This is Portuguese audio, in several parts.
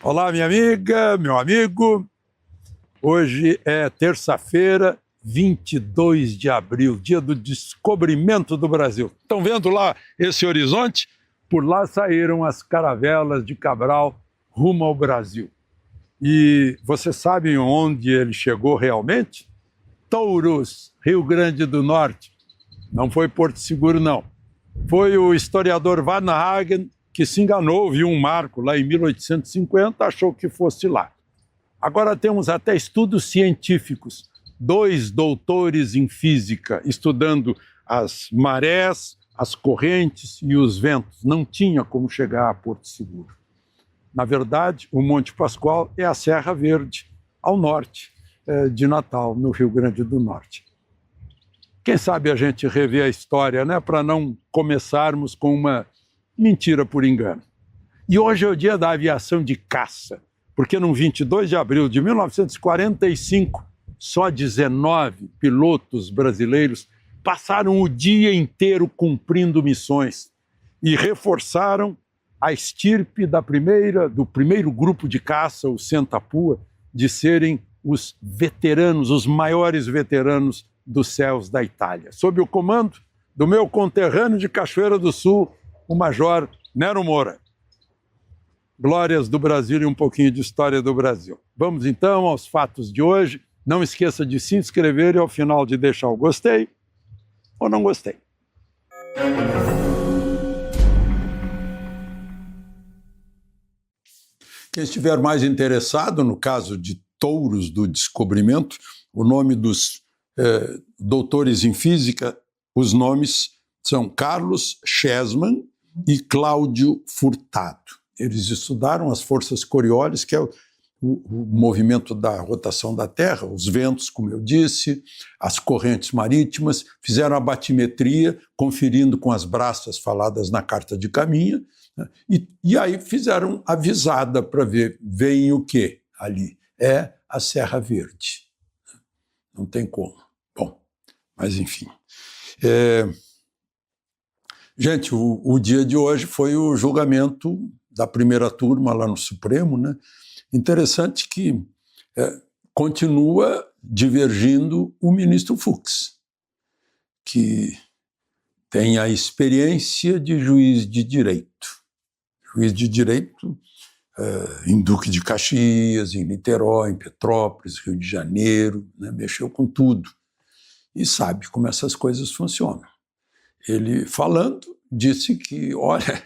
Olá, minha amiga, meu amigo. Hoje é terça-feira, 22 de abril, dia do descobrimento do Brasil. Estão vendo lá esse horizonte? Por lá saíram as caravelas de Cabral rumo ao Brasil. E você sabe onde ele chegou realmente? Touros, Rio Grande do Norte. Não foi Porto Seguro, não. Foi o historiador Varnhagen que se enganou, viu um marco lá em 1850, achou que fosse lá. Agora temos até estudos científicos, 2 doutores em física estudando as marés, as correntes e os ventos. Não tinha como chegar a Porto Seguro. Na verdade, o Monte Pascoal é a Serra Verde, ao norte de Natal, no Rio Grande do Norte. Quem sabe a gente rever a história, né, para não começarmos com uma mentira por engano. E hoje é o dia da aviação de caça, porque no 22 de abril de 1945, só 19 pilotos brasileiros passaram o dia inteiro cumprindo missões e reforçaram a estirpe do primeiro grupo de caça, o Sentapua, de serem os veteranos, os maiores veteranos dos céus da Itália, sob o comando do meu conterrâneo de Cachoeira do Sul, o Major Nero Moura. Glórias do Brasil e um pouquinho de história do Brasil. Vamos então aos fatos de hoje. Não esqueça de se inscrever e ao final de deixar o gostei ou não gostei. Quem estiver mais interessado, no caso de touros do descobrimento, o nome dos doutores em física, os nomes são Carlos Chessman e Cláudio Furtado. Eles estudaram as forças Coriolis, que é o movimento da rotação da Terra, os ventos, como eu disse, as correntes marítimas, fizeram a batimetria, conferindo com as braças faladas na carta de Caminha, né? E aí fizeram a visada para ver, veem o que ali? É a Serra Verde. Não tem como. Bom, mas enfim. Gente, o dia de hoje foi o julgamento da primeira turma lá no Supremo, né? Interessante que continua divergindo o ministro Fux, que tem a experiência de juiz de direito. Juiz de direito em Duque de Caxias, em Niterói, em Petrópolis, Rio de Janeiro, né? Mexeu com tudo e sabe como essas coisas funcionam. Ele, falando, disse que, olha,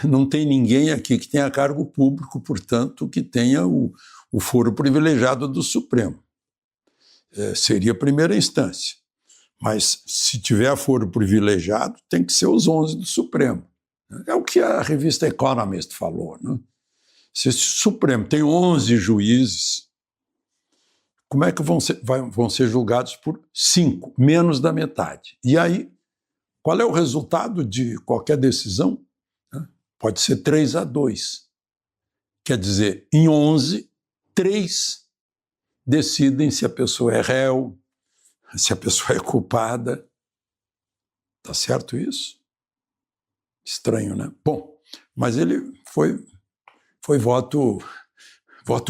não tem ninguém aqui que tenha cargo público, portanto, que tenha o foro privilegiado do Supremo. Seria a primeira instância. Mas, se tiver foro privilegiado, tem que ser os 11 do Supremo. É o que a revista Economist falou, né? Se esse Supremo tem 11 juízes, como é que vão ser julgados por 5, menos da metade? E aí, qual é o resultado de qualquer decisão? Pode ser 3-2. Quer dizer, em 11, 3 decidem se a pessoa é réu, se a pessoa é culpada. Tá certo isso? Estranho, né? Bom, mas ele foi voto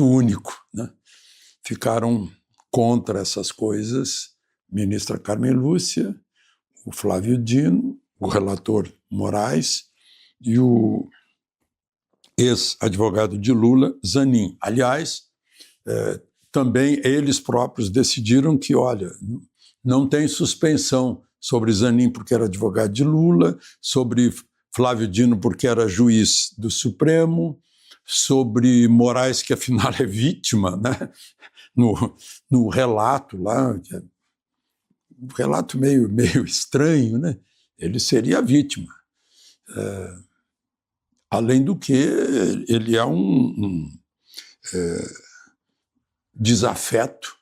único, né? Ficaram contra essas coisas ministra Carmen Lúcia, o Flávio Dino, o relator Moraes e o ex-advogado de Lula, Zanin. Aliás, também eles próprios decidiram que, olha, não tem suspensão sobre Zanin porque era advogado de Lula, sobre Flávio Dino porque era juiz do Supremo, sobre Moraes, que afinal é vítima, né? No relato lá, um relato meio estranho, né? Ele seria a vítima. Além do que, ele é um desafeto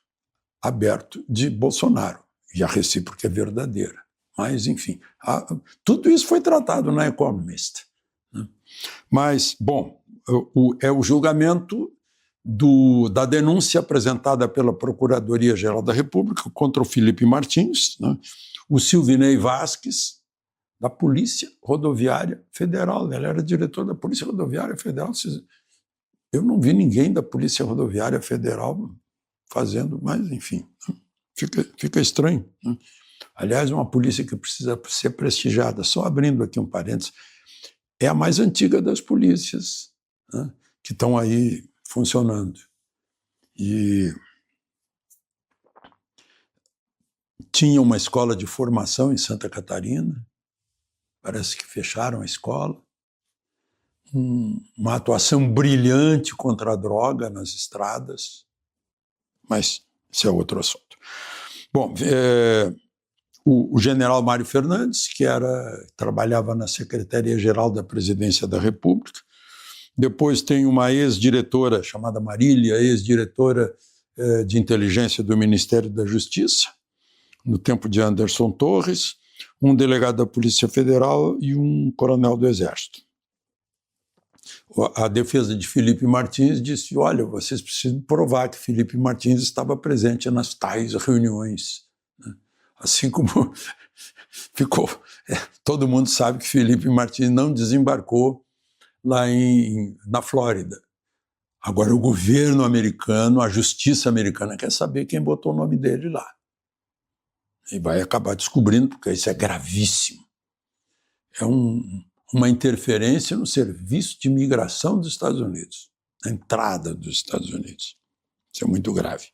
aberto de Bolsonaro, e a recíproca é verdadeira. Mas, enfim, tudo isso foi tratado na Economist, né? Mas, bom, é o julgamento da denúncia apresentada pela Procuradoria-Geral da República contra o Felipe Martins, né? O Silvinei Vasquez, da Polícia Rodoviária Federal. Ele era diretor da Polícia Rodoviária Federal. Eu não vi ninguém da Polícia Rodoviária Federal fazendo, mas, enfim, fica estranho. Aliás, uma polícia que precisa ser prestigiada, só abrindo aqui um parênteses, é a mais antiga das polícias, né, que estão aí funcionando. E tinha uma escola de formação em Santa Catarina, parece que fecharam a escola. Uma atuação brilhante contra a droga nas estradas, mas esse é outro assunto. Bom, o general Mário Fernandes, que trabalhava na Secretaria-Geral da Presidência da República, depois tem uma ex-diretora chamada Marília, ex-diretora de inteligência do Ministério da Justiça, no tempo de Anderson Torres, um delegado da Polícia Federal e um coronel do Exército. A defesa de Felipe Martins disse, olha, vocês precisam provar que Felipe Martins estava presente nas tais reuniões. Assim como todo mundo sabe que Felipe Martins não desembarcou lá na Flórida. Agora o governo americano, a justiça americana quer saber quem botou o nome dele lá. E vai acabar descobrindo, porque isso é gravíssimo. É uma interferência no serviço de imigração dos Estados Unidos, na entrada dos Estados Unidos. Isso é muito grave.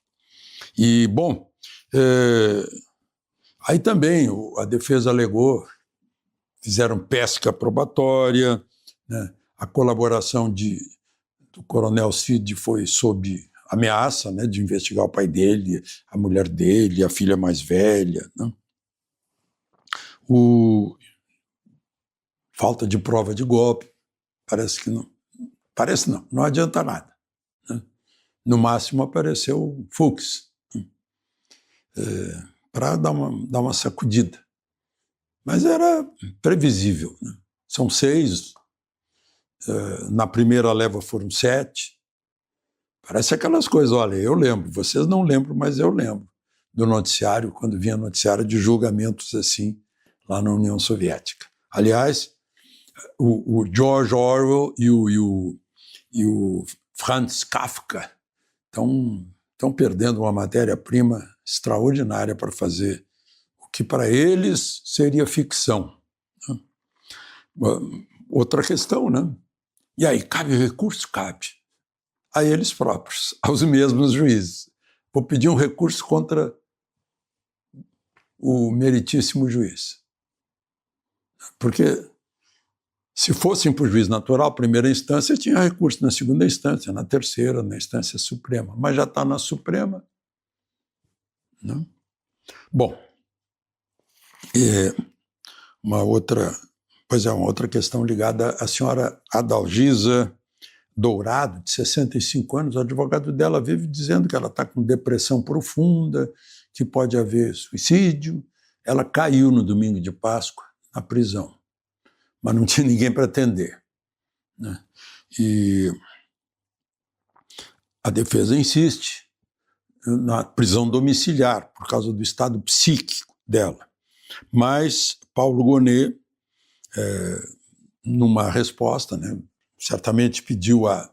E, bom, aí também a defesa alegou, fizeram pesca probatória, né, a colaboração do coronel Cid foi sob ameaça, né, de investigar o pai dele, a mulher dele, a filha mais velha. Né. Falta de prova de golpe, parece não adianta nada. Né. No máximo apareceu o Fux, para dar uma sacudida. Mas era previsível. Né. São 6, na primeira leva foram 7. Parece aquelas coisas, olha, eu lembro, vocês não lembram, mas eu lembro do noticiário, quando vinha noticiário de julgamentos assim, lá na União Soviética. Aliás, o George Orwell e o Franz Kafka estão perdendo uma matéria-prima extraordinária para fazer o que para eles seria ficção. Né? Outra questão, né? E aí, cabe recurso? Cabe. A eles próprios, aos mesmos juízes. Vou pedir um recurso contra o meritíssimo juiz. Porque se fossem para o juiz natural, primeira instância, tinha recurso na segunda instância, na terceira, na instância suprema. Mas já está na Suprema. Não? Bom, uma outra questão ligada à senhora Adalgisa Dourado, de 65 anos, o advogado dela vive dizendo que ela está com depressão profunda, que pode haver suicídio. Ela caiu no domingo de Páscoa, na prisão, mas não tinha ninguém para atender. Né? E a defesa insiste na prisão domiciliar, por causa do estado psíquico dela. Mas Paulo Gonet, numa resposta, né, certamente pediu a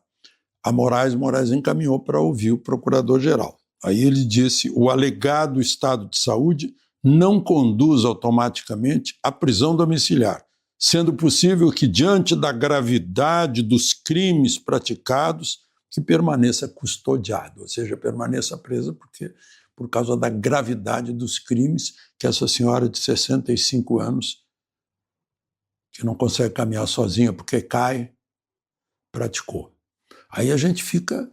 Moraes encaminhou para ouvir o procurador-geral. Aí ele disse, o alegado estado de saúde não conduz automaticamente à prisão domiciliar, sendo possível que, diante da gravidade dos crimes praticados, que permaneça custodiado, ou seja, permaneça presa por causa da gravidade dos crimes que essa senhora de 65 anos, que não consegue caminhar sozinha porque cai, praticou. Aí a gente fica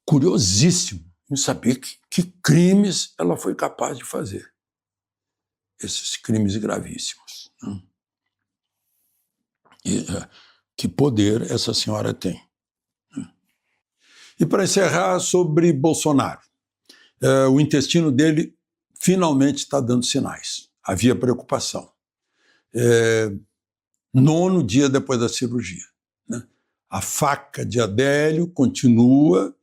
curiosíssimo em saber que crimes ela foi capaz de fazer. Esses crimes gravíssimos. Né? E que poder essa senhora tem. E para encerrar, sobre Bolsonaro. O intestino dele finalmente está dando sinais. Havia preocupação. 9º dia depois da cirurgia. Né? A faca de Adélio continua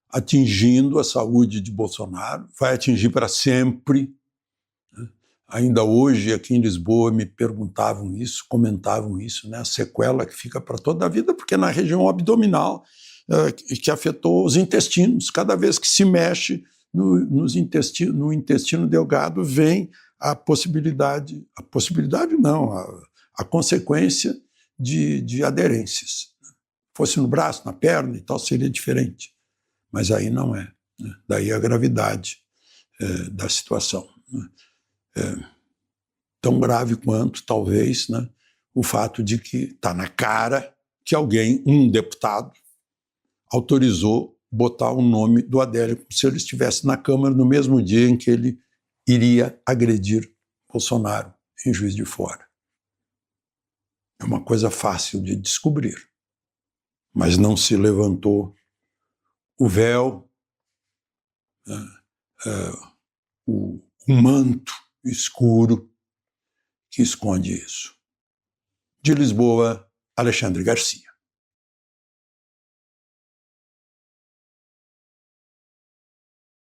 atingindo a saúde de Bolsonaro, vai atingir para sempre. Né? Ainda hoje, aqui em Lisboa, me perguntavam isso, comentavam isso, né? A sequela que fica para toda a vida, porque na região abdominal que afetou os intestinos. Cada vez que se mexe no intestino delgado, vem a consequência de aderências. Fosse no braço, na perna e tal, seria diferente. Mas aí não é. Né? Daí a gravidade da situação. Né? Tão grave quanto, talvez, né, o fato de que está na cara que alguém, um deputado, autorizou botar o nome do Adélio como se ele estivesse na Câmara no mesmo dia em que ele iria agredir Bolsonaro em Juiz de Fora. É uma coisa fácil de descobrir, mas não se levantou o véu, o manto escuro que esconde isso. De Lisboa, Alexandre Garcia.